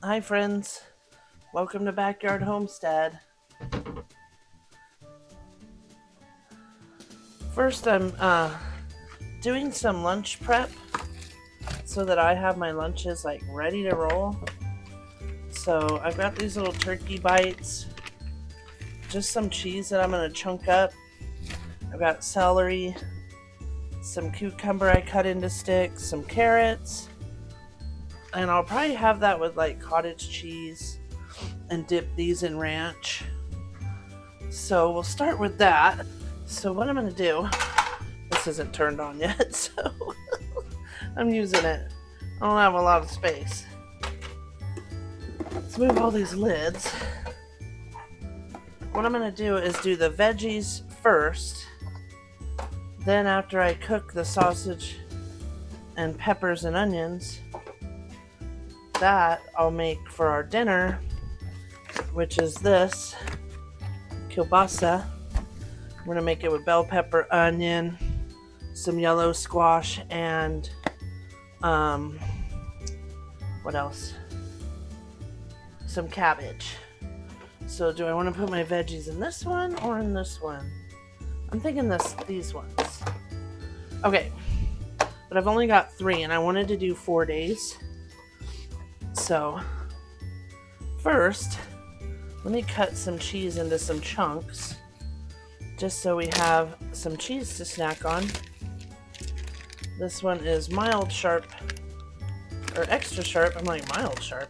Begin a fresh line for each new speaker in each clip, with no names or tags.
Hi friends, welcome to Backyard Homestead. First I'm doing some lunch prep so that I have my lunches like ready to roll. So I've got these little turkey bites, just some cheese that I'm going to chunk up. I've got celery, some cucumber I cut into sticks, some carrots, and I'll probably have that with like cottage cheese and dip these in ranch. So we'll start with that. So what I'm going to do, this isn't turned on yet, so I'm using it. I don't have a lot of space. Let's move all these lids. What I'm going to do is do the veggies first. Then after I cook the sausage and peppers and onions, that I'll make for our dinner, which is this kielbasa. I'm going to make it with bell pepper, onion, some yellow squash, and what else? Some cabbage. So do I want to put my veggies in this one or in this one? I'm thinking these ones. Okay, but I've only got 3 and I wanted to do 4 days. So first, let me cut some cheese into some chunks just so we have some cheese to snack on. This one is mild sharp, or extra sharp. I'm like, mild sharp?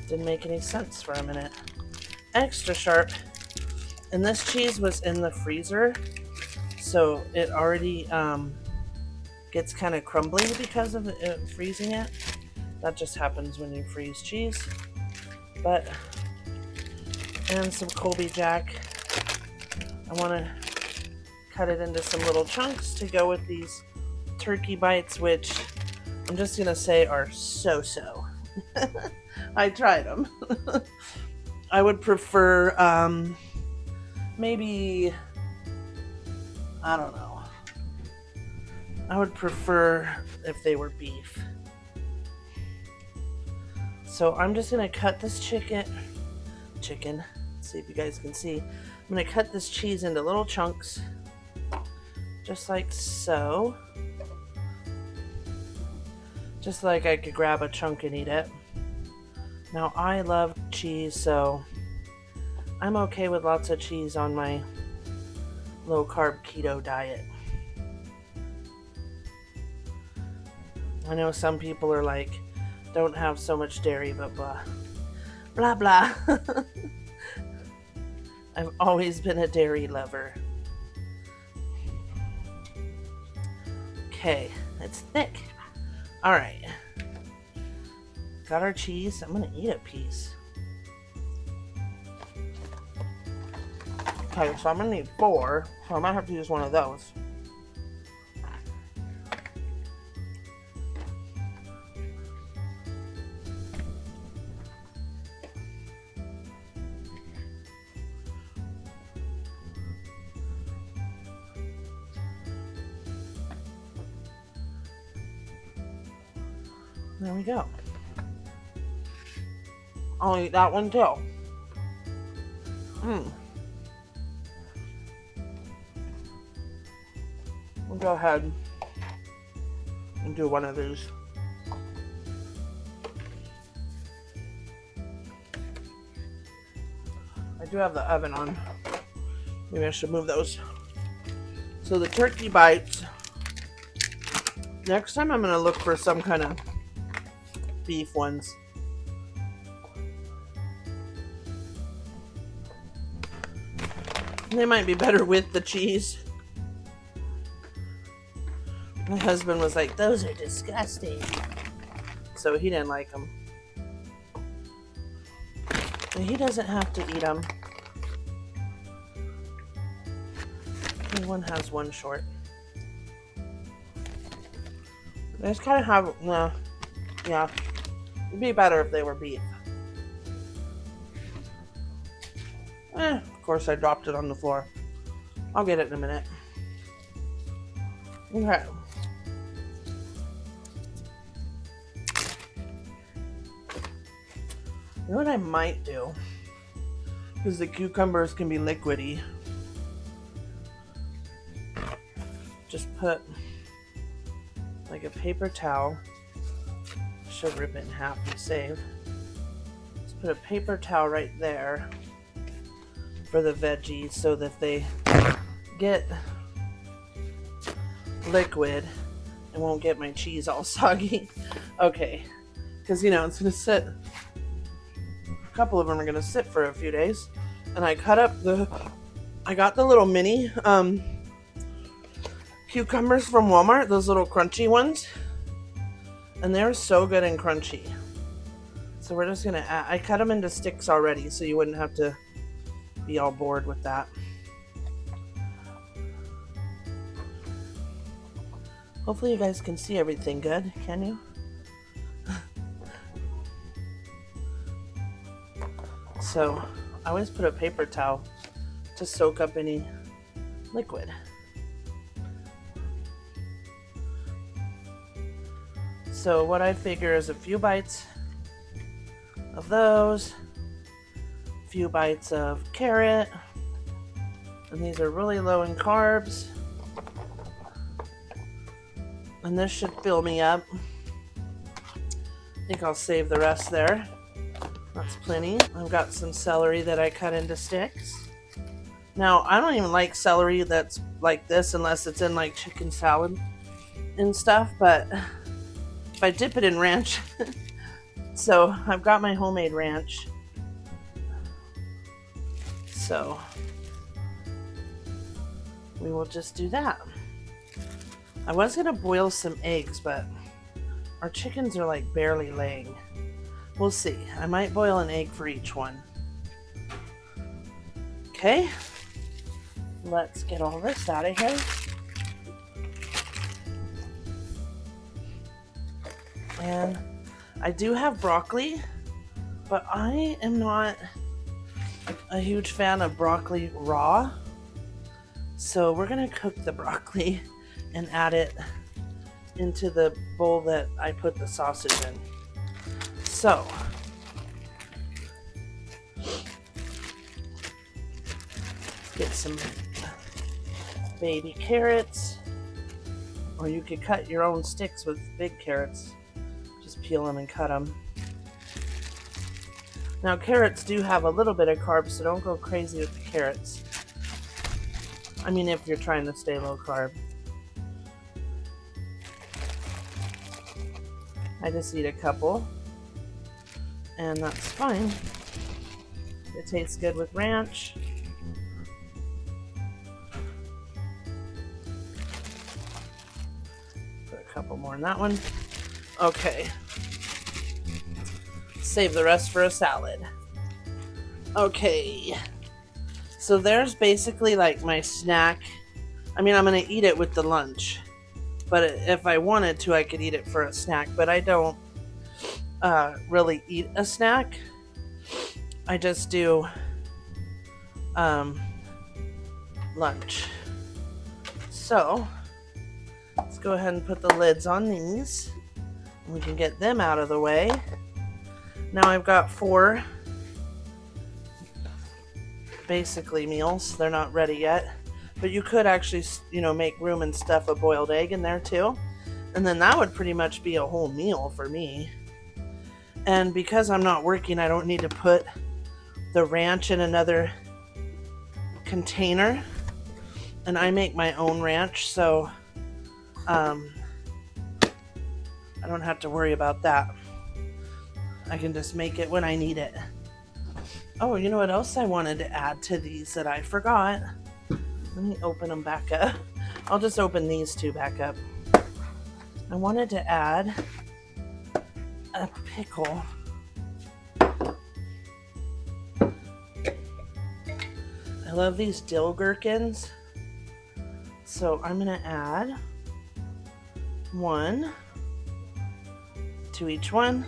Didn't make any sense for a minute. Extra sharp. And this cheese was in the freezer, so it already gets kind of crumbly because of freezing it. That just happens when you freeze cheese. And some Colby Jack. I want to cut it into some little chunks to go with these turkey bites, which I'm just going to say are so-so. I tried them. I would prefer maybe, I don't know. I would prefer if they were beef. So I'm just going to cut this chicken. Let's see if you guys can see. I'm going to cut this cheese into little chunks, just like so. Just like I could grab a chunk and eat it. Now I love cheese, so I'm okay with lots of cheese on my low carb keto diet. I know some people are like, don't have so much dairy, but blah. Blah blah. I've always been a dairy lover. Okay, it's thick. Alright. Got our cheese. I'm gonna eat a piece. Okay, so I'm gonna need 4, so I might have to use one of those. There we go. I'll eat that one too. We'll go ahead and do one of these. I do have the oven on. Maybe I should move those. So the turkey bites. Next time I'm going to look for some kind of beef ones. They might be better with the cheese. My husband was like, those are disgusting. So he didn't like them. But he doesn't have to eat them. One has one short. They just kind of have, yeah. It'd be better if they were beef. Of course I dropped it on the floor. I'll get it in a minute. Okay. You know what I might do? Because the cucumbers can be liquidy. Just put like a paper towel. Should rip it in half and save. Just put a paper towel right there for the veggies so that they get liquid and won't get my cheese all soggy. Okay, because you know it's gonna sit. A couple of them are gonna sit for a few days, and I cut up I got the little mini cucumbers from Walmart, those little crunchy ones, and they're so good and crunchy. So we're just gonna add, I cut them into sticks already, so you wouldn't have to be all bored with that. Hopefully you guys can see everything good, can you? So I always put a paper towel to soak up any liquid. So what I figure is a few bites of those, a few bites of carrot, and these are really low in carbs. And this should fill me up. I think I'll save the rest there. That's plenty. I've got some celery that I cut into sticks. Now, I don't even like celery that's like this unless it's in like chicken salad and stuff, but if I dip it in ranch, so I've got my homemade ranch. So we will just do that. I was gonna boil some eggs, but our chickens are like barely laying. We'll see. I might boil an egg for each one. Okay, let's get all this out of here. And I do have broccoli, but I am not a huge fan of broccoli raw. So we're gonna cook the broccoli and add it into the bowl that I put the sausage in. So, get some baby carrots, or you could cut your own sticks with big carrots. Just peel them and cut them. Now carrots do have a little bit of carbs, so don't go crazy with the carrots. I mean, if you're trying to stay low carb. I just eat a couple, and that's fine. It tastes good with ranch. Put a couple more in that one. Okay. Save the rest for a salad. Okay. So there's basically like my snack. I mean, I'm gonna eat it with the lunch. But if I wanted to, I could eat it for a snack. But I don't really eat a snack. I just do lunch. So let's go ahead and put the lids on these. We can get them out of the way. Now I've got 4 basically meals. They're not ready yet. But you could actually, you know, make room and stuff a boiled egg in there too. And then that would pretty much be a whole meal for me. And because I'm not working, I don't need to put the ranch in another container. And I make my own ranch, so I don't have to worry about that. I can just make it when I need it. Oh, you know what else I wanted to add to these that I forgot? Let me open them back up. I'll just open these 2 back up. I wanted to add a pickle. I love these dill gherkins. So I'm going to add 1 to each one.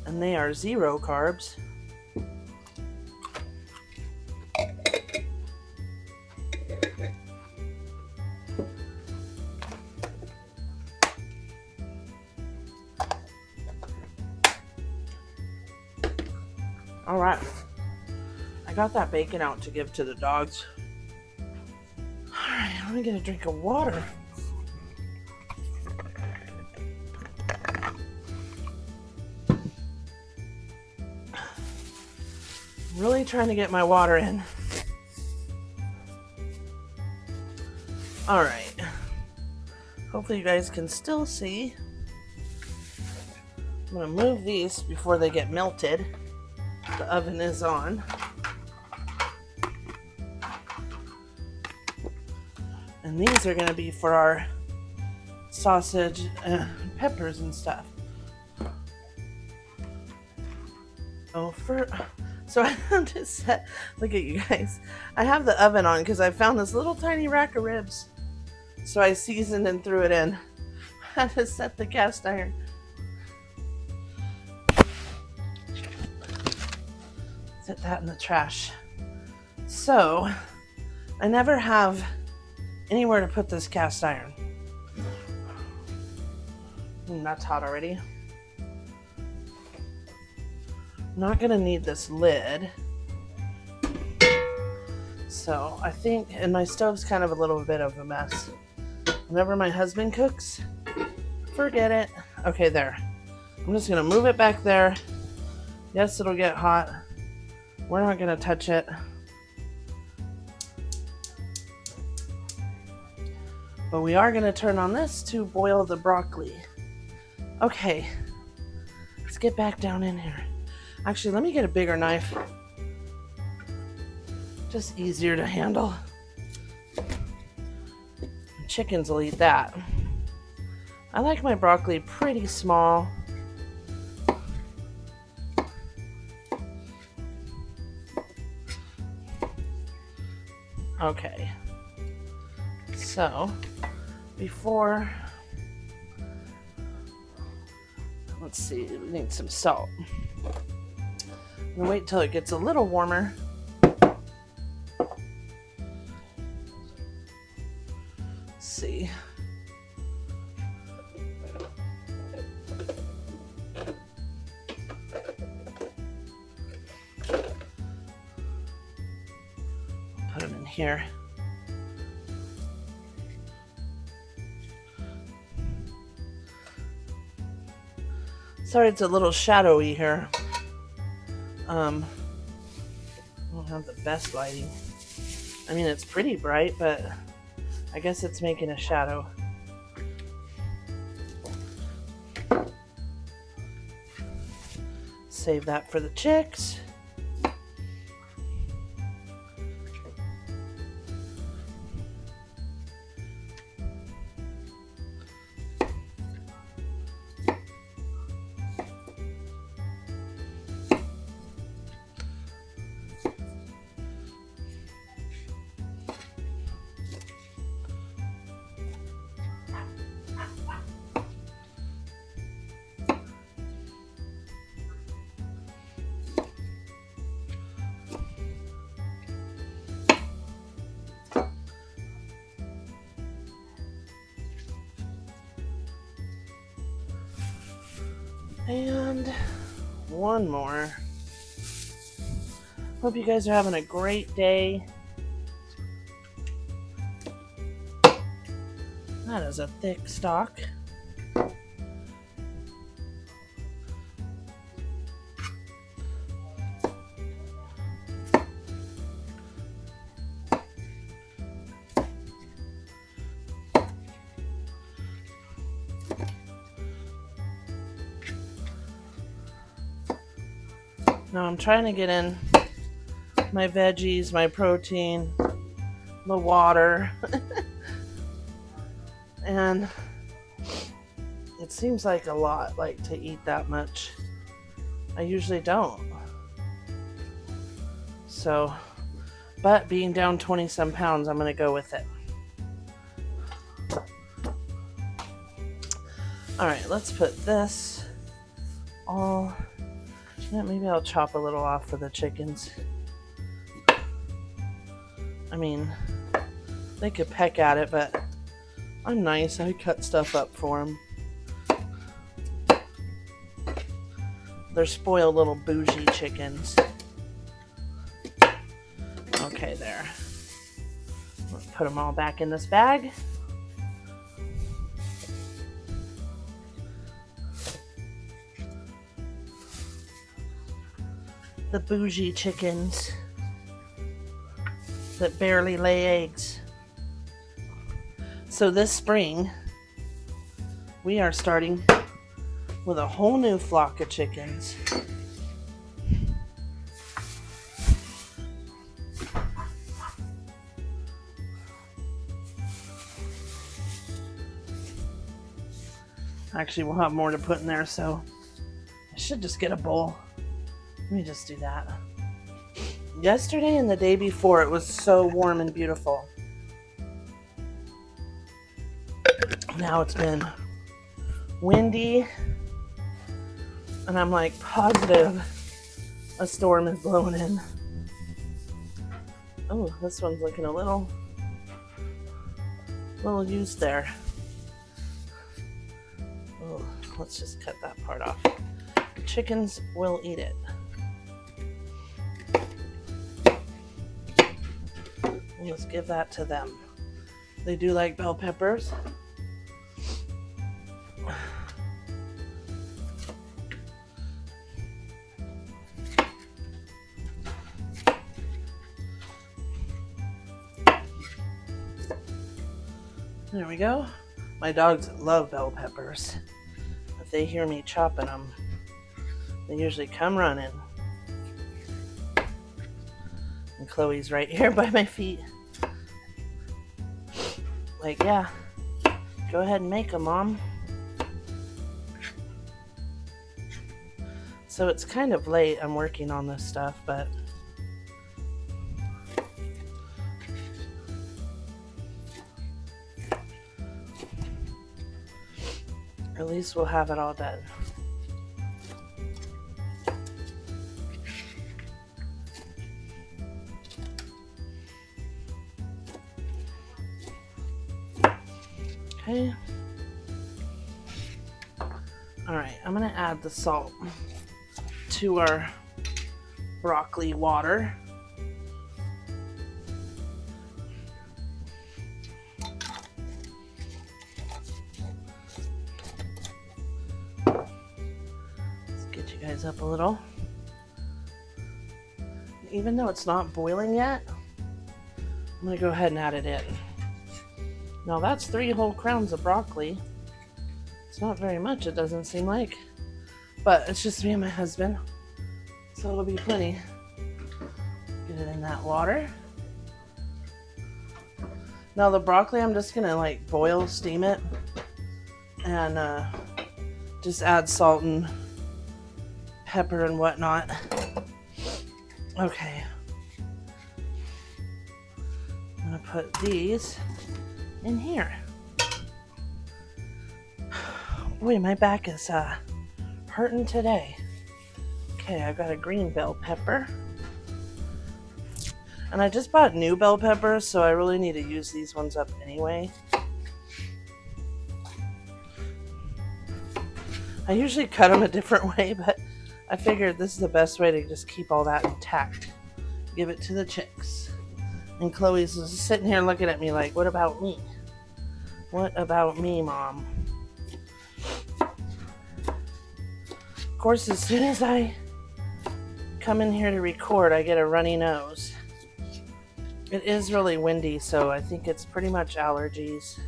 And they are 0 carbs. All right. I got that bacon out to give to the dogs. All right, let me get a drink of water. Really trying to get my water in. All right. Hopefully you guys can still see. I'm gonna move these before they get melted. The oven is on. And these are gonna be for our sausage and peppers and stuff. So I have to set, look at you guys. I have the oven on because I found this little tiny rack of ribs. So I seasoned and threw it in. I had to set the cast iron. Set that in the trash. So I never have anywhere to put this cast iron. That's hot already. Not gonna need this lid. So I think, and my stove's kind of a little bit of a mess. Whenever my husband cooks, forget it. Okay, there. I'm just gonna move it back there. Yes, it'll get hot. We're not gonna touch it. But we are gonna turn on this to boil the broccoli. Okay, let's get back down in here. Actually, let me get a bigger knife. Just easier to handle. Chickens will eat that. I like my broccoli pretty small. Okay. So, before, let's see, we need some salt. I'm gonna wait till it gets a little warmer. Let's see. Put them in here. Sorry, it's a little shadowy here. I don't have the best lighting. I mean, it's pretty bright, but I guess it's making a shadow. Save that for the chicks. And one more. Hope you guys are having a great day. That is a thick stock. Now I'm trying to get in my veggies, my protein, the water, and it seems like a lot, like to eat that much. I usually don't. So, but being down 20-some pounds, I'm gonna go with it. All right, let's put this all. Yeah, maybe I'll chop a little off for the chickens. I mean, they could peck at it, but I'm nice. I cut stuff up for them. They're spoiled little bougie chickens. Okay, there. Let's put them all back in this bag. The bougie chickens that barely lay eggs. So this spring, we are starting with a whole new flock of chickens. Actually, we'll have more to put in there, so I should just get a bowl. Let me just do that. Yesterday and the day before, it was so warm and beautiful. Now it's been windy, and I'm like positive a storm is blowing in. Oh, this one's looking a little used there. Oh, let's just cut that part off. The chickens will eat it. Let's give that to them. They do like bell peppers. There we go. My dogs love bell peppers. If they hear me chopping them, they usually come running. And Chloe's right here by my feet. Like, yeah, go ahead and make them, Mom. So it's kind of late. I'm working on this stuff, but at least we'll have it all done. Okay. All right, I'm gonna add the salt to our broccoli water. Let's get you guys up a little. Even though it's not boiling yet, I'm gonna go ahead and add it in. Now that's 3 whole crowns of broccoli. It's not very much, it doesn't seem like. But it's just me and my husband, so it'll be plenty. Get it in that water. Now the broccoli, I'm just gonna like boil, steam it, and just add salt and pepper and whatnot. Okay. I'm gonna put these in here. Boy, my back is hurting today. Okay, I got a green bell pepper. And I just bought new bell peppers, so I really need to use these ones up anyway. I usually cut them a different way, but I figured this is the best way to just keep all that intact. Give it to the chicks. And Chloe's just sitting here looking at me like, what about me? What about me, Mom? Of course, as soon as I come in here to record, I get a runny nose. It is really windy, so I think it's pretty much allergies.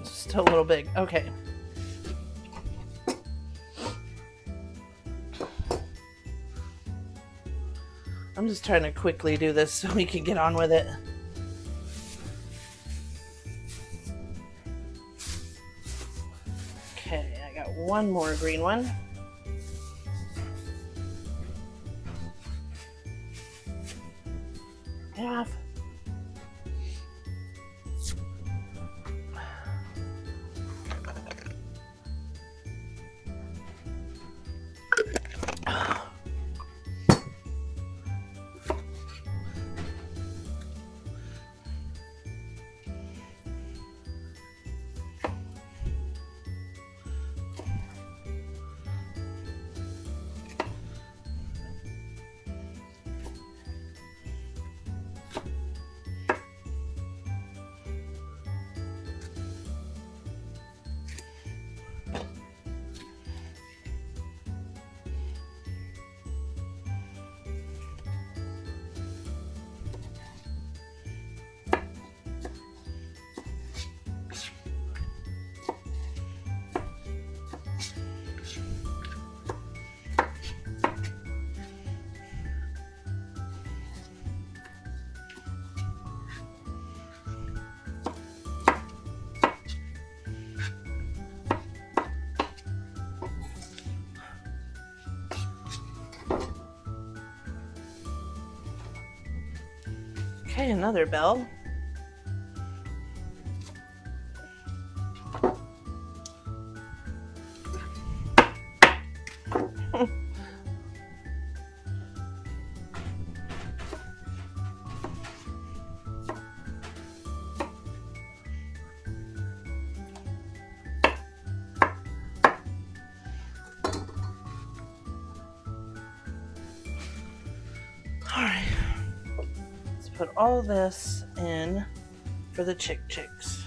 Just a little big. Okay. I'm just trying to quickly do this so we can get on with it. Okay, I got one more green one. Half. Okay, another bell. Alright, let's put all this in for the chicks.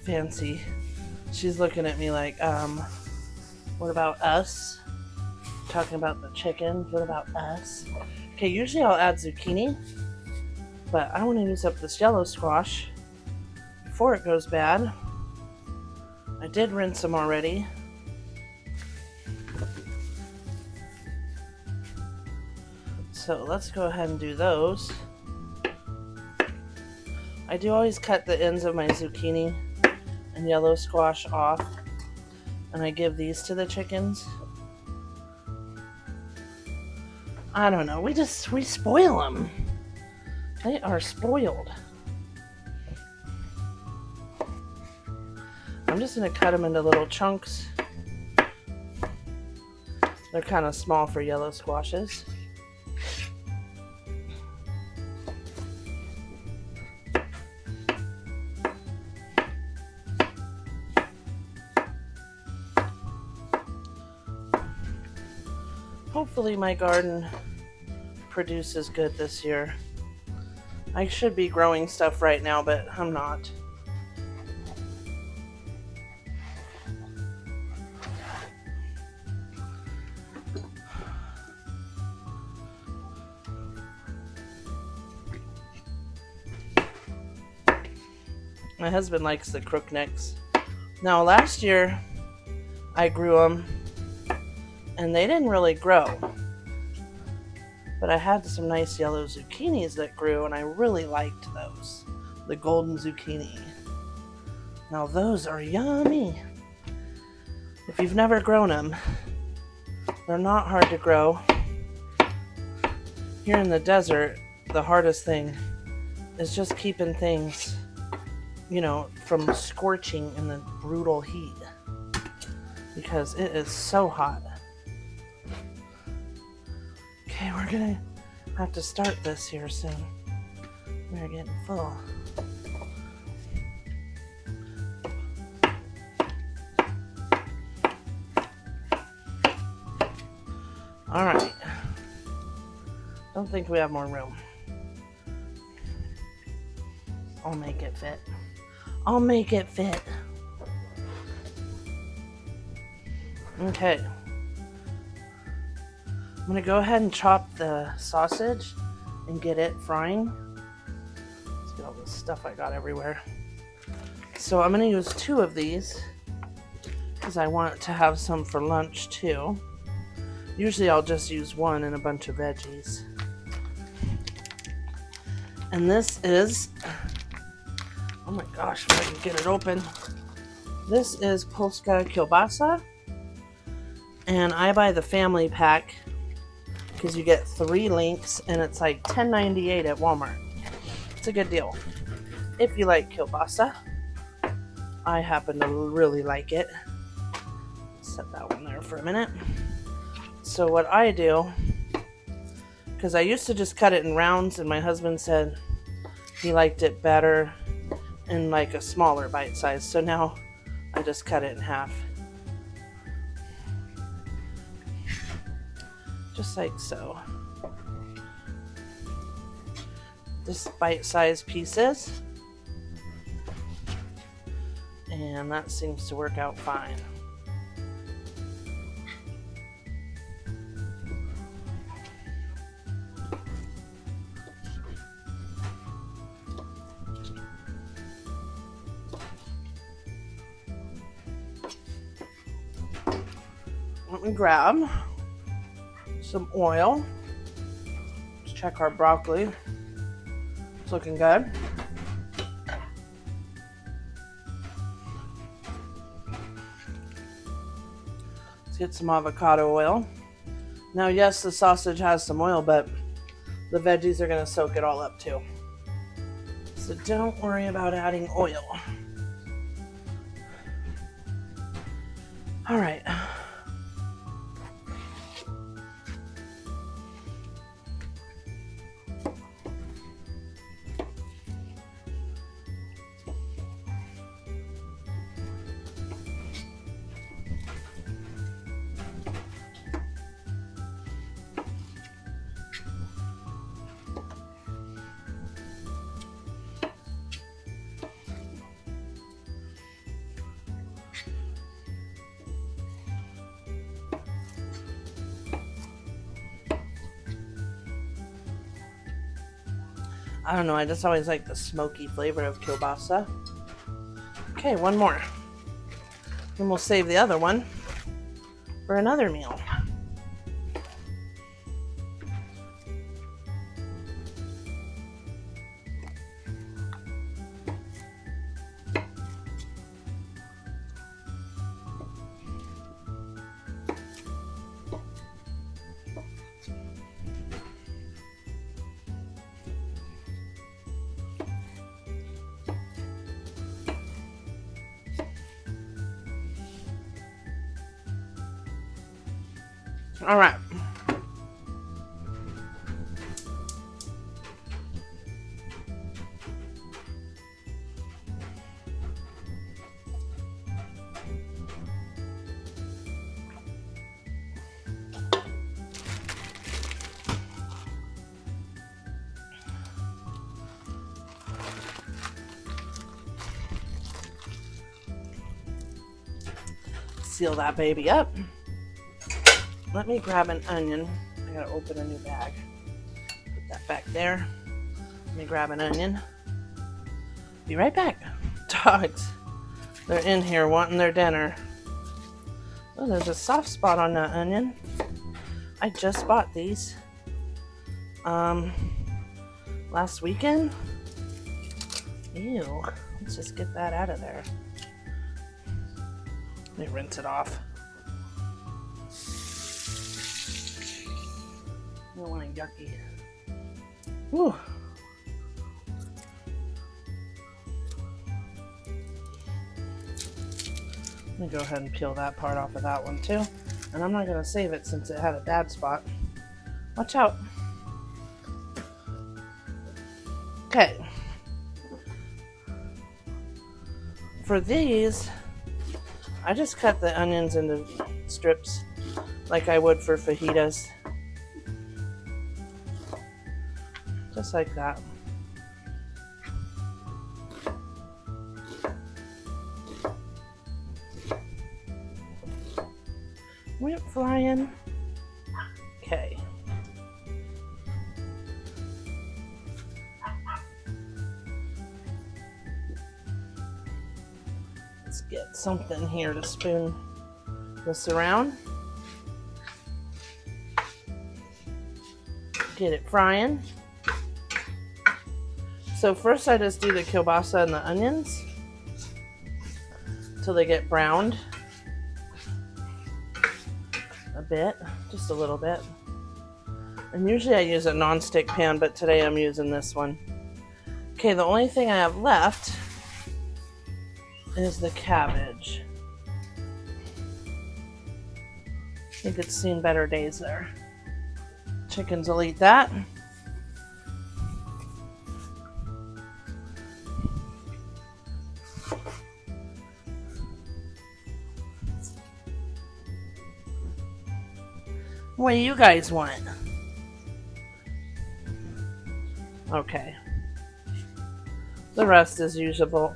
Fancy. She's looking at me like, what about us? Talking about the chickens, what about us? Okay, usually I'll add zucchini, but I want to use up this yellow squash before it goes bad. I did rinse them already. So let's go ahead and do those. I do always cut the ends of my zucchini and yellow squash off, and I give these to the chickens. I don't know, we spoil them. They are spoiled. I'm just gonna cut them into little chunks. They're kind of small for yellow squashes. Hopefully my garden produces good this year. I should be growing stuff right now, but I'm not. My husband likes the crooknecks. Now last year I grew them and they didn't really grow, but I had some nice yellow zucchinis that grew and I really liked those. The golden zucchini. Now those are yummy. If you've never grown them, they're not hard to grow. Here in the desert, the hardest thing is just keeping things, you know, from scorching in the brutal heat, because it is so hot. Okay, we're gonna have to start this here soon. We're getting full. All right. Don't think we have more room. I'll make it fit. I'll make it fit. Okay. I'm gonna go ahead and chop the sausage and get it frying. Let's get all this stuff I got everywhere. So I'm gonna use 2 of these because I want to have some for lunch too. Usually I'll just use 1 and a bunch of veggies. And this is, oh my gosh, if I can get it open. This is Polska kielbasa, and I buy the family pack because you get 3 links and it's like $10.98 at Walmart. It's a good deal if you like kielbasa. I happen to really like it. Set that one there for a minute. So what I do, because I used to just cut it in rounds, and my husband said he liked it better in like a smaller bite size, so now I just cut it in half. Just like so. Just bite-sized pieces. And that seems to work out fine. Let me grab some oil. Let's check our broccoli. It's looking good. Let's get some avocado oil. Now, yes, the sausage has some oil, but the veggies are going to soak it all up too. So don't worry about adding oil. All right. I don't know, I just always like the smoky flavor of kielbasa. Okay, one more. Then we'll save the other one for another meal. All right. Seal that baby up. Let me grab an onion. I gotta open a new bag. Put that back there. Let me grab an onion. Be right back. Dogs, they're in here wanting their dinner. Oh, there's a soft spot on that onion. I just bought these last weekend. Ew. Let's just get that out of there. Let me rinse it off. I don't want it yucky. Ooh. Let me go ahead and peel that part off of that one too. And I'm not going to save it since it had a bad spot. Watch out. Okay. For these, I just cut the onions into strips like I would for fajitas. Just like that. Went flying. Okay. Let's get something here to spoon this around. Get it frying. So first I just do the kielbasa and the onions till they get browned a bit, just a little bit. And usually I use a non-stick pan, but today I'm using this one. Okay, the only thing I have left is the cabbage. I think it's seen better days there. Chickens will eat that. What do you guys want? Okay. The rest is usable.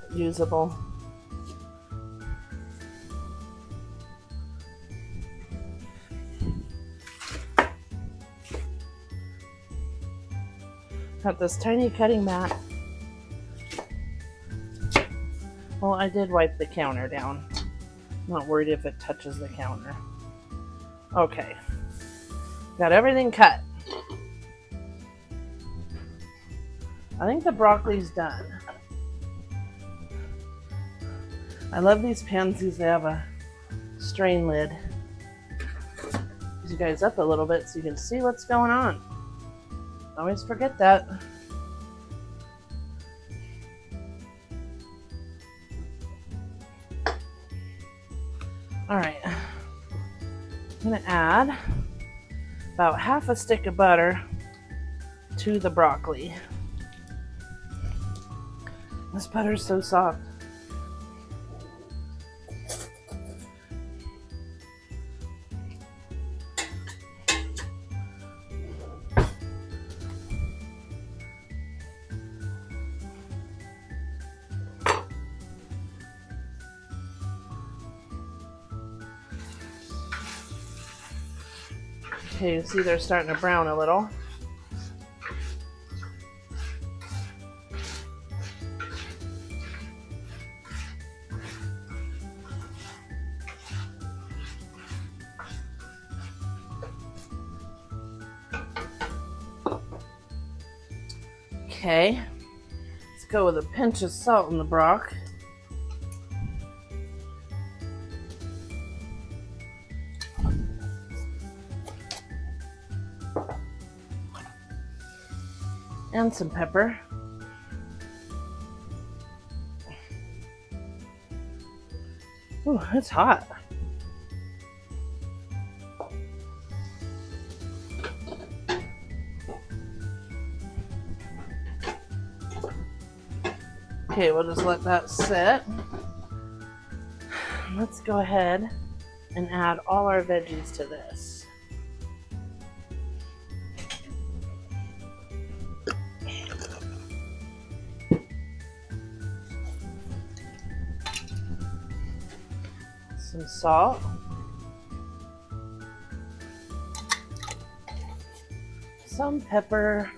Got this tiny cutting mat. Well, I did wipe the counter down. I'm not worried if it touches the counter. Okay. Got everything cut. I think the broccoli's done. I love these pansies. They have a strain lid. you guys up a little bit so you can see what's going on. Always forget that. All right, I'm gonna add about half a stick of butter to the broccoli. This butter is so soft. Okay, you see they're starting to brown a little. Okay, let's go with a pinch of salt in the broth. And some pepper. Ooh, it's hot. Okay, we'll just let that sit. Let's go ahead and add all our veggies to this. Some salt. Some pepper.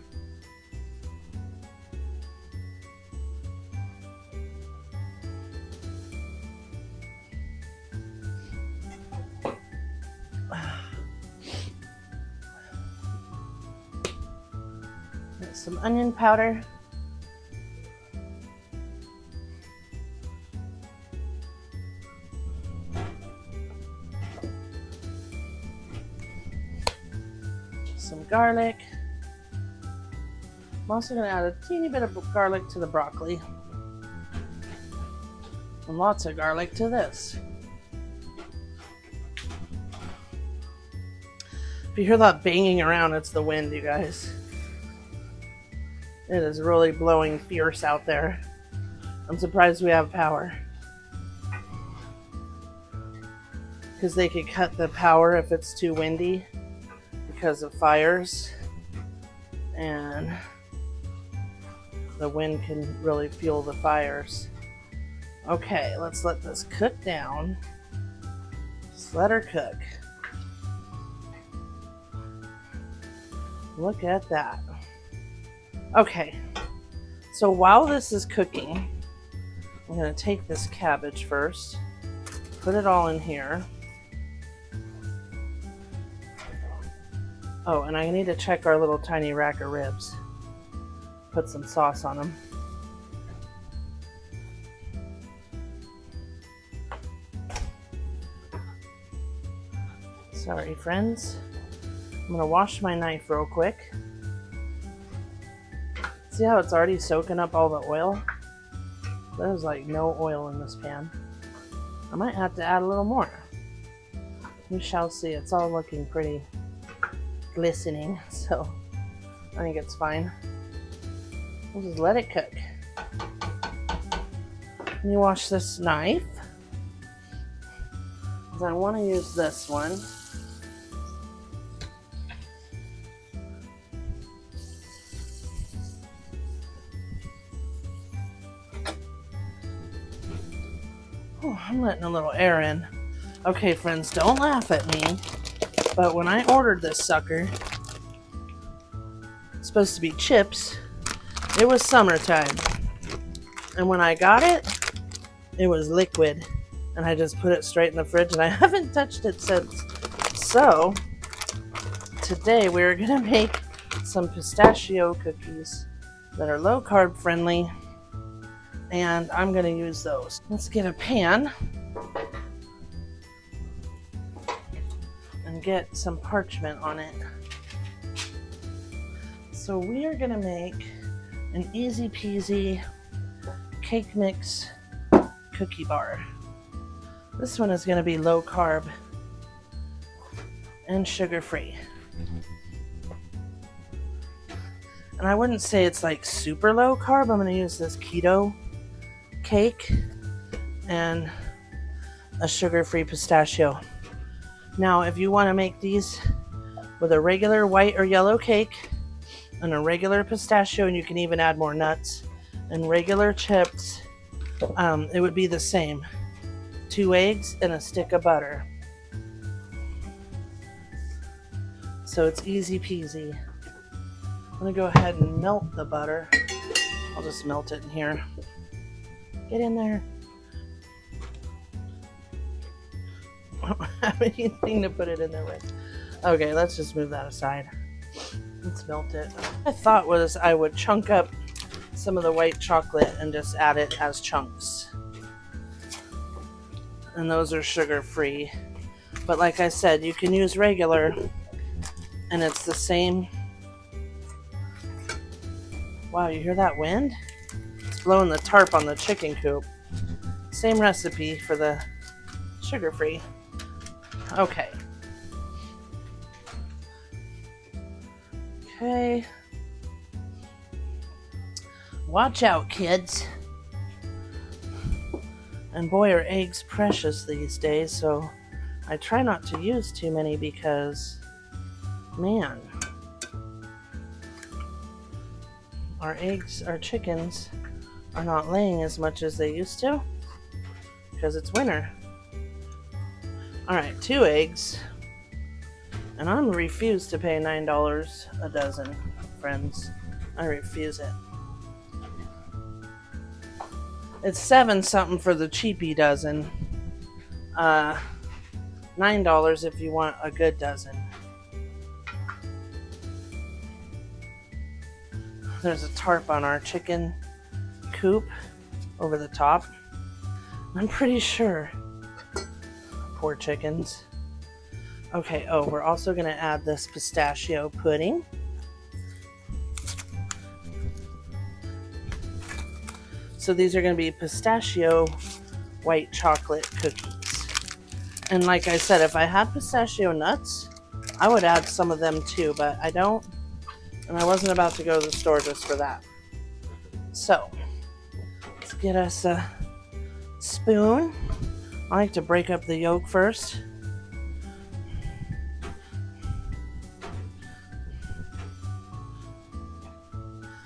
Some onion powder. Some garlic. I'm also going to add a teeny bit of garlic to the broccoli. And lots of garlic to this. If you hear that banging around, it's the wind, you guys. It is really blowing fierce out there. I'm surprised we have power. Because they could cut the power if it's too windy because of fires. And the wind can really fuel the fires. Okay, let's let this cook down. Just let her cook. Look at that. Okay, so while this is cooking, I'm going to take this cabbage first, put it all in here. Oh, and I need to check our little tiny rack of ribs. Put some sauce on them. Sorry, friends. I'm going to wash my knife real quick. See how it's already soaking up all the oil? There's like no oil in this pan. I might have to add a little more. We shall see. It's all looking pretty glistening, so I think it's fine. We'll just let it cook. Let me wash this knife, because I want to use this one. Oh, I'm letting a little air in. Okay, friends, don't laugh at me, but when I ordered this sucker, it's supposed to be chips, it was summertime. And when I got it, it was liquid. And I just put it straight in the fridge, and I haven't touched it since. So, today we're gonna make some pistachio cookies that are low carb friendly. And I'm going to use those. Let's get a pan. And and get some parchment on it. So we are gonna make an easy peasy cake mix cookie bar. This one is gonna be low carb and sugar free. And I wouldn't say it's like super low carb. I'm gonna use this keto cake and a sugar-free pistachio. Now, if you want to make these with a regular white or yellow cake and a regular pistachio, and you can even add more nuts and regular chips, it would be the same. 2 eggs and a stick of butter. So it's easy peasy. I'm gonna go ahead and melt the butter. I'll just melt it in here. Get in there. I don't have anything to put it in there with. Okay, let's just move that aside. Let's melt it. My thought was I would chunk up some of the white chocolate and just add it as chunks. And those are sugar free. But like I said, you can use regular and it's the same. Wow, you hear that wind? It's blowing the tarp on the chicken coop. Same recipe for the sugar free. Okay. Okay. Watch out, kids. And boy, are eggs precious these days, so I try not to use too many because, man, our chickens are not laying as much as they used to because it's winter. Alright, 2 eggs. And I'm refused to pay $9 a dozen, friends. I refuse it. It's 7 something for the cheapy dozen. $9 if you want a good dozen. There's a tarp on our chicken coop over the top. I'm pretty sure. Poor chickens. Okay, oh, we're also going to add this pistachio pudding. So these are going to be pistachio white chocolate cookies. And like I said, if I had pistachio nuts, I would add some of them too, but I don't. And I wasn't about to go to the store just for that. So, let's get us a spoon. I like to break up the yolk first.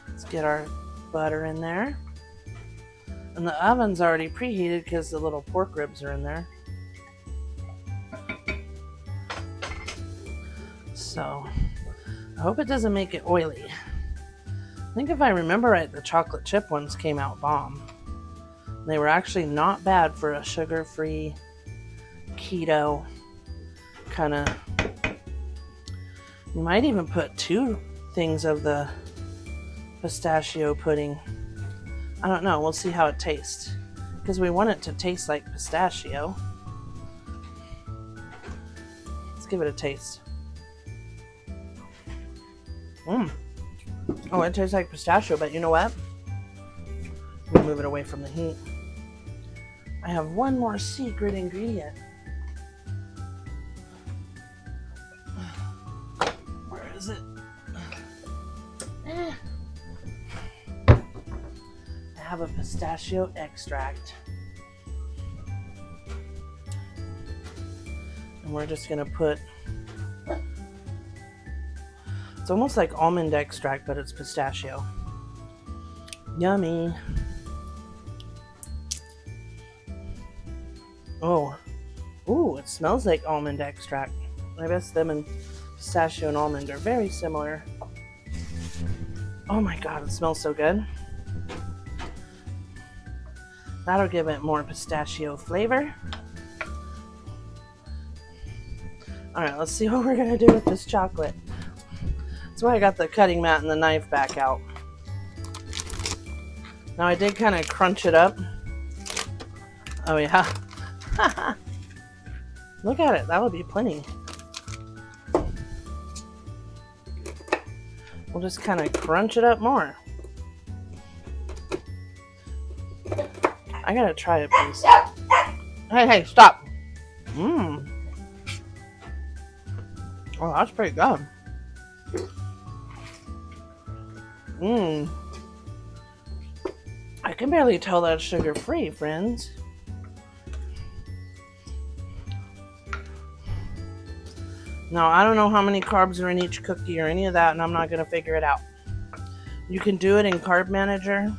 Let's get our butter in there. And the oven's already preheated because the little pork ribs are in there. So, I hope it doesn't make it oily. I think if I remember right, the chocolate chip ones came out bomb. They were actually not bad for a sugar-free, keto kind of. You might even put 2 things of the pistachio pudding. I don't know. We'll see how it tastes. Because we want it to taste like pistachio. Let's give it a taste. Oh, it tastes like pistachio, but you know what? We'll move it away from the heat. I have one more secret ingredient. Where is it? I have a pistachio extract. And we're just going to put... It's almost like almond extract, but it's pistachio. Yummy. Oh. Ooh, it smells like almond extract. I guess them and pistachio and almond are very similar. Oh my god, it smells so good. That'll give it more pistachio flavor. Alright, let's see what we're going to do with this chocolate. That's why I got the cutting mat and the knife back out. Now I did kind of crunch it up. Oh yeah. Look at it. That would be plenty. We'll just kind of crunch it up more. I gotta try it, please. Hey, stop. Mmm. Oh, that's pretty good. Mmm. I can barely tell that's sugar-free, friends. Now, I don't know how many carbs are in each cookie or any of that, and I'm not going to figure it out. You can do it in Carb Manager.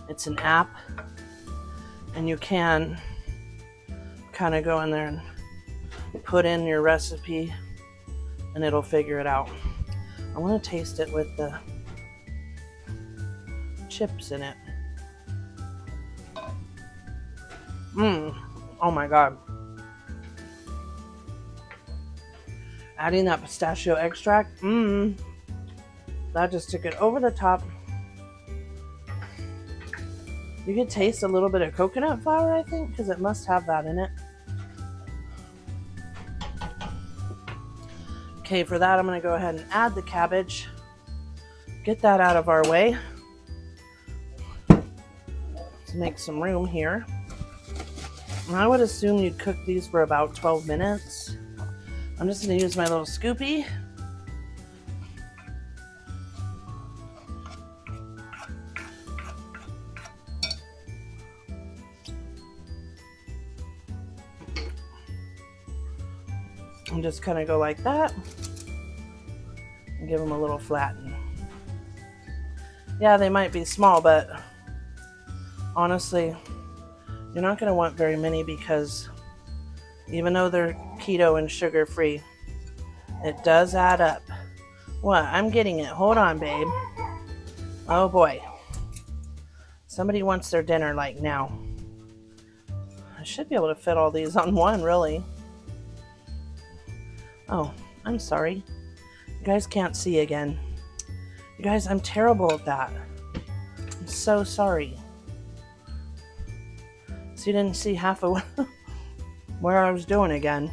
It's an app, and you can kind of go in there and put in your recipe, and it'll figure it out. I want to taste it with the chips in it. Oh my god. Adding that pistachio extract, that just took it over the top. You can taste a little bit of coconut flour, I think, because it must have that in it. Okay, for that I'm going to go ahead and add the cabbage. Get that out of our way. To make some room here. And I would assume you'd cook these for about 12 minutes. I'm just going to use my little scoopy. And just kind of go like that. And give them a little flatten. Yeah, they might be small, but honestly, you're not going to want very many because even though they're keto and sugar-free, it does add up. What? I'm getting it. Hold on, babe. Oh boy. Somebody wants their dinner like now. I should be able to fit all these on one, really. Oh, I'm sorry. You guys can't see again. You guys, I'm terrible at that. I'm so sorry. So you didn't see half of where I was doing again.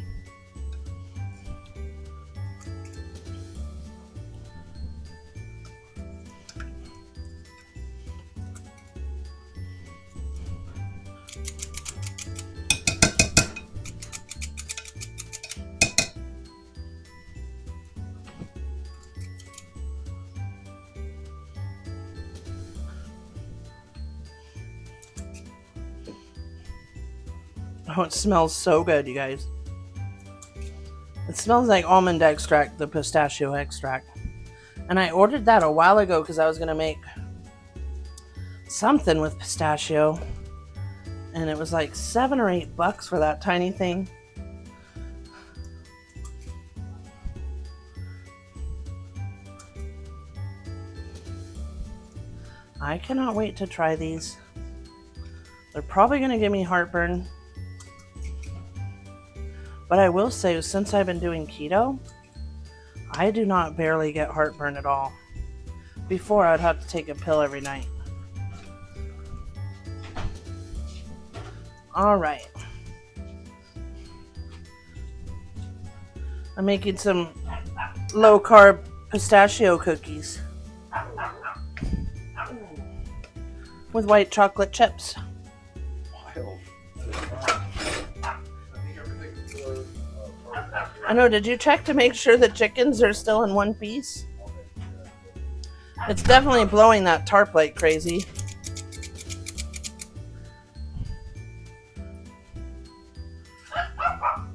Oh, it smells so good, you guys. It smells like almond extract, the pistachio extract. And I ordered that a while ago because I was going to make something with pistachio. And it was like $7 or $8 for that tiny thing. I cannot wait to try these. They're probably going to give me heartburn. But I will say, since I've been doing keto, I do not barely get heartburn at all. Before, I'd have to take a pill every night. Alright. I'm making some low-carb pistachio cookies with white chocolate chips. I know, did you check to make sure the chickens are still in one piece? It's definitely blowing that tarp like crazy. I'm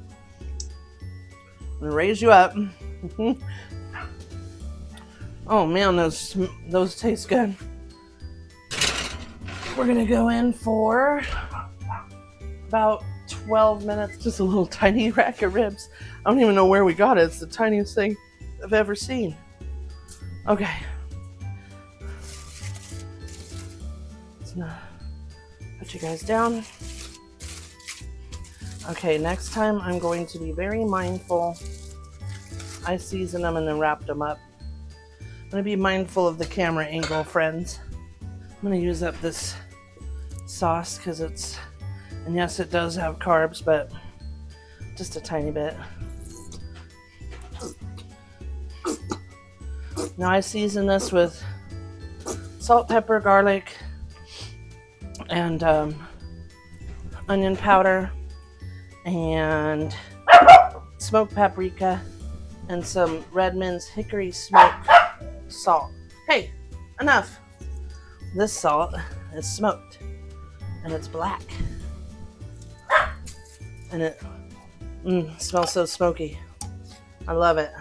gonna raise you up. Oh man, those taste good. We're gonna go in for about 12 minutes. Just a little tiny rack of ribs. I don't even know where we got it. It's the tiniest thing I've ever seen. Okay. Let's not put you guys down. Okay, next time I'm going to be very mindful. I season them and then wrap them up. I'm going to be mindful of the camera angle, friends. I'm going to use up this sauce because it's, and yes, it does have carbs, but just a tiny bit. Now I season this with salt, pepper, garlic, and onion powder, and smoked paprika, and some Redmond's hickory smoked salt. Hey, enough! This salt is smoked, and it's black, and it smells so smoky. I love it.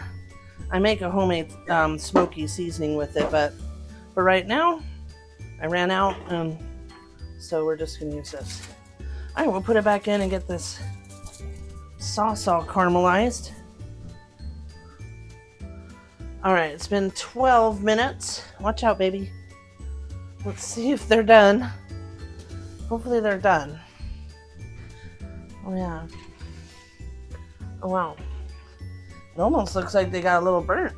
I make a homemade smoky seasoning with it, but for right now, I ran out, so we're just going to use this. All right, we'll put it back in and get this sauce all caramelized. All right, it's been 12 minutes. Watch out, baby. Let's see if they're done. Hopefully they're done. Oh, yeah. Oh, wow. It almost looks like they got a little burnt.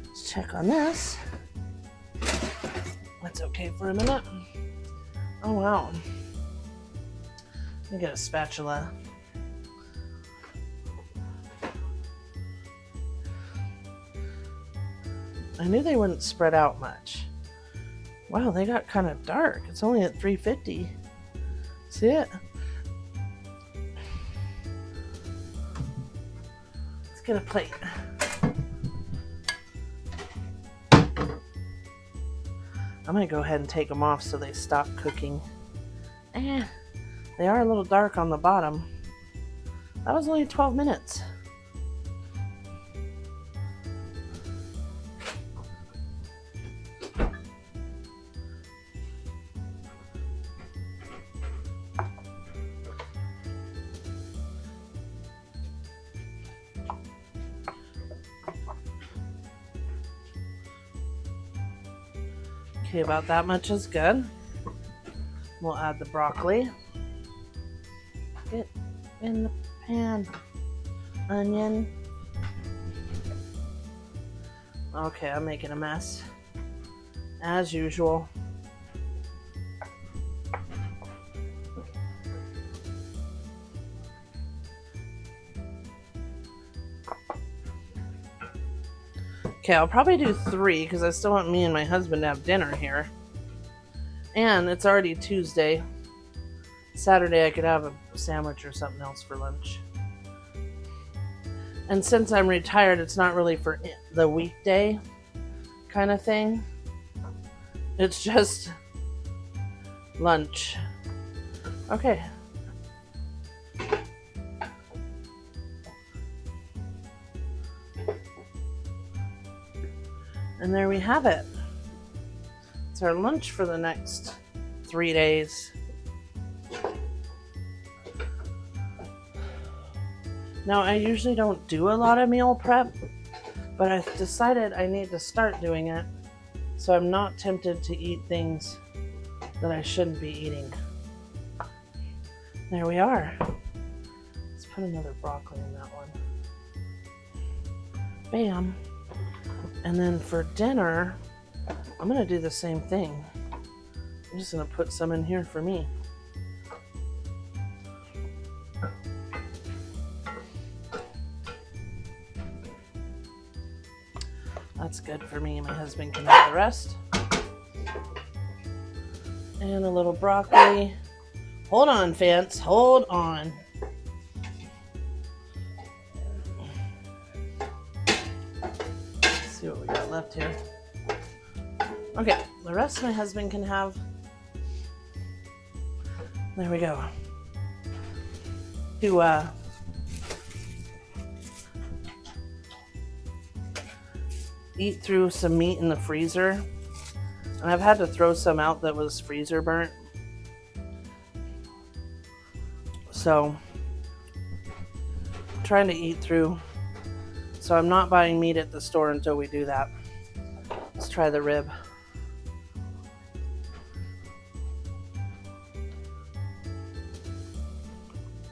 Let's check on this. That's okay for a minute. Oh, wow. Let me get a spatula. I knew they wouldn't spread out much. Wow, they got kind of dark. It's only at 350. See it? Let's get a plate. I'm going to go ahead and take them off so they stop cooking. They are a little dark on the bottom. That was only 12 minutes. Okay, about that much is good. We'll add the broccoli. Get in the pan. Onion. Okay, I'm making a mess. As usual. Okay, I'll probably do 3 because I still want me and my husband to have dinner here. And it's already Tuesday. Saturday I could have a sandwich or something else for lunch. And since I'm retired, it's not really for the weekday kind of thing. It's just lunch. Okay. And there we have it. It's our lunch for the next 3 days. Now, I usually don't do a lot of meal prep, but I've decided I need to start doing it so I'm not tempted to eat things that I shouldn't be eating. There we are. Let's put another broccoli in that one. Bam. And then for dinner, I'm going to do the same thing. I'm just going to put some in here for me. That's good for me. My husband can have the rest. And a little broccoli. Hold on, fence. Hold on. Let's see what we got left here. Okay, the rest my husband can have. There we go. To eat through some meat in the freezer, and I've had to throw some out that was freezer burnt. So, I'm trying to eat through. So I'm not buying meat at the store until we do that. Let's try the rib.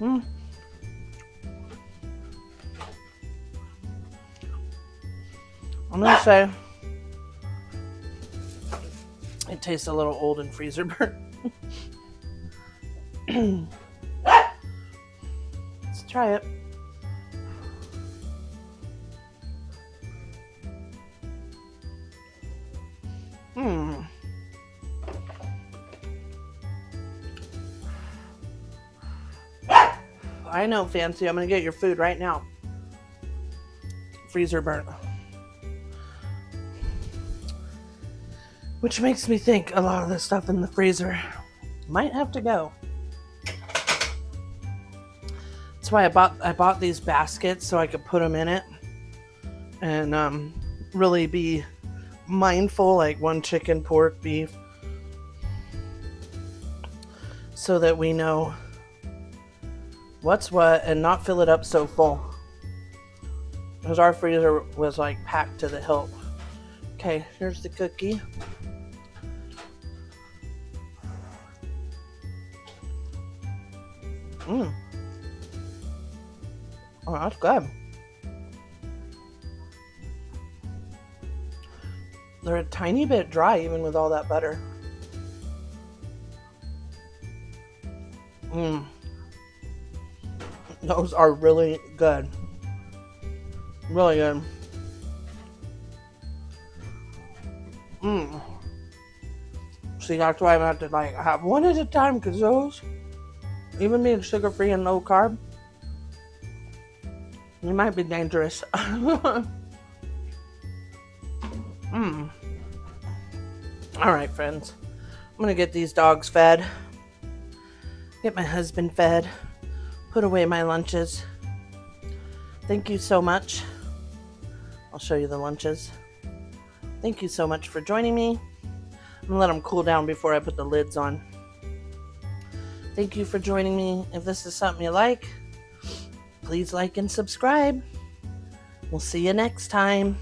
I'm gonna say it tastes a little old and freezer burnt. Let's try it. I know, Fancy. I'm gonna get your food right now. Freezer burnt. Which makes me think a lot of the stuff in the freezer might have to go. That's why I bought these baskets so I could put them in it and really be mindful, like 1 chicken, pork, beef, so that we know what's what and not fill it up so full. Because our freezer was like packed to the hilt. Okay, here's the cookie. Oh, that's good. They're a tiny bit dry even with all that butter. Those are really good. Really good. See, that's why I'm gonna have to like have one at a time, because those, even being sugar-free and low carb, they might be dangerous. Alright, friends. I'm gonna get these dogs fed. Get my husband fed. Put away my lunches. Thank you so much. I'll show you the lunches. Thank you so much for joining me. I'm gonna let them cool down before I put the lids on. Thank you for joining me. If this is something you like, please like and subscribe. We'll see you next time.